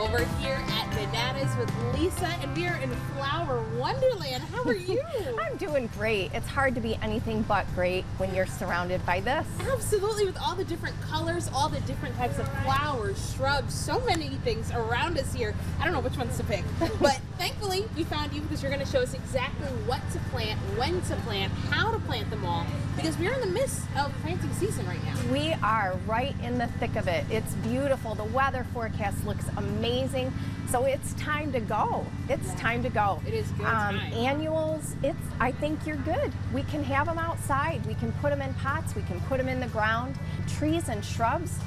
Well, we're here at Bananas with Lisa, and we are in Flower Wonderland. How are you? I'm doing great. It's hard to be anything but great when you're surrounded by this. Absolutely, with all the different colors, all the different types of flowers, shrubs, so many things around us here. I don't know which ones to pick, but thankfully we found you because you're going to show us exactly what to plant, when to plant, how to plant them all, because we're in the midst of planting season right now. We are right in the thick of it. It's beautiful. The weather forecast looks amazing. So it's time to go. It's time to go. It is good time. Annuals, I think you're good. We can have them outside. We can put them in pots. We can put them in the ground. Trees and shrubs,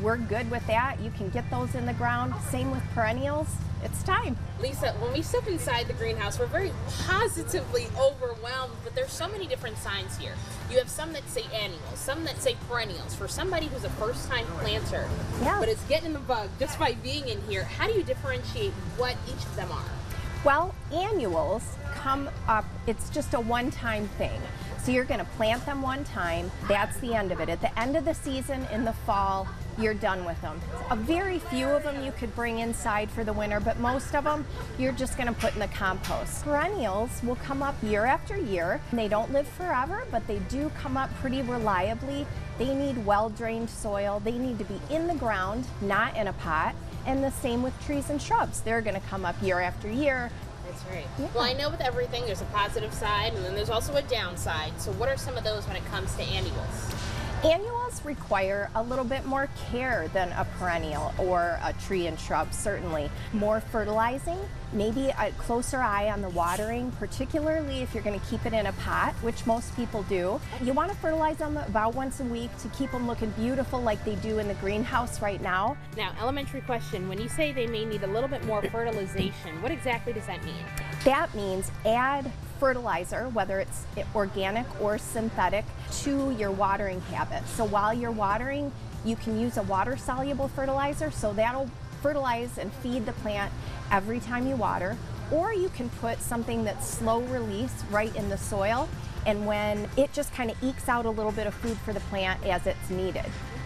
we're good with that. You can get those in the ground. Same with perennials. It's time. Lisa, when we step inside the greenhouse, we're very positively overwhelmed, but there's so many different signs here. You have some that say annuals, some that say perennials. For somebody who's a first-time planter, but is getting the bug just by being in here, how do you differentiate what each of them are? Well, annuals come up, it's just a one-time thing. So you're going to plant them one time, that's the end of it. At the end of the season in the fall, you're done with them. A very few of them you could bring inside for the winter, but most of them you're just going to put in the compost. Perennials will come up year after year. They don't live forever, but they do come up pretty reliably. They need well-drained soil. They need to be in the ground, not in a pot. And the same with trees and shrubs. They're going to come up year after year. That's right. Yeah. Well, I know with everything there's a positive side and then there's also a downside. So what are some of those when it comes to annuals? Annuals require a little bit more care than a perennial or a tree and shrub, certainly. More fertilizing, maybe a closer eye on the watering, particularly if you're going to keep it in a pot, which most people do. You want to fertilize them about once a week to keep them looking beautiful like they do in the greenhouse right now. Now, elementary question, when you say they may need a little bit more fertilization, what exactly does that mean? That means add fertilizer, whether it's organic or synthetic, to your watering habits. So while you're watering, you can use a water-soluble fertilizer, so that'll fertilize and feed the plant every time you water, or you can put something that's slow release right in the soil, and when it just kind of ekes out a little bit of food for the plant as it's needed.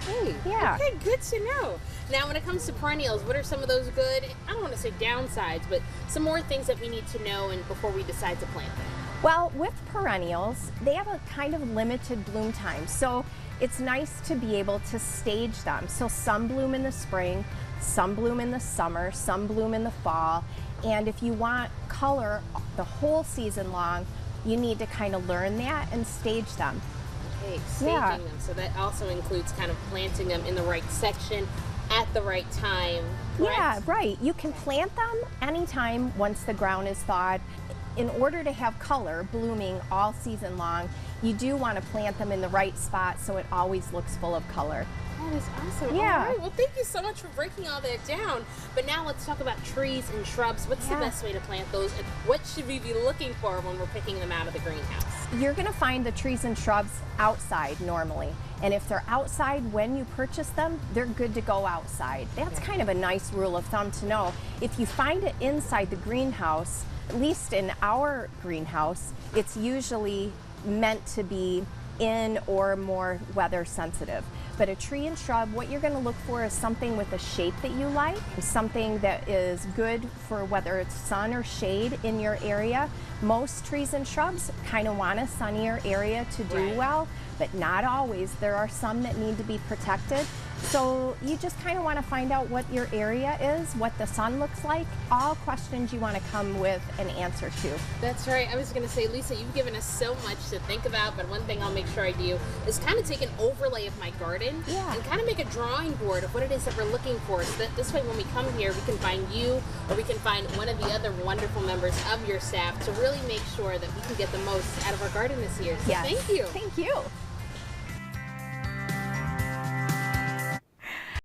Okay. Yeah. Okay, good to know. Now, when it comes to perennials, what are some of those good, I don't want to say downsides, but some more things that we need to know before we decide to plant them? Well, with perennials, they have a kind of limited bloom time, so it's nice to be able to stage them. So some bloom in the spring, some bloom in the summer, some bloom in the fall, and if you want color the whole season long, you need to kind of learn that and stage them. Okay, staging them. So that also includes kind of planting them in the right section at the right time, correct? Yeah, right. You can plant them anytime once the ground is thawed. In order to have color blooming all season long, you do want to plant them in the right spot so it always looks full of color. That is awesome. Yeah. All right. Well, thank you so much for breaking all that down. But now let's talk about trees and shrubs. What's the best way to plant those, and what should we be looking for when we're picking them out of the greenhouse? You're going to find the trees and shrubs outside normally. And if they're outside when you purchase them, they're good to go outside. That's kind of a nice rule of thumb to know. If you find it inside the greenhouse, at least in our greenhouse, it's usually meant to be in or more weather sensitive. But a tree and shrub, what you're going to look for is something with a shape that you like, something that is good for whether it's sun or shade in your area. Most trees and shrubs kind of want a sunnier area to do well, but not always. There are some that need to be protected. So you just kind of want to find out what your area is, what the sun looks like, all questions you want to come with an answer to. That's right. I was going to say, Lisa, you've given us so much to think about, but one thing I'll make sure I do is kind of take an overlay of my garden and kind of make a drawing board of what it is that we're looking for, so that this way when we come here, we can find you or we can find one of the other wonderful members of your staff to really make sure that we can get the most out of our garden this year. So thank you. Thank you.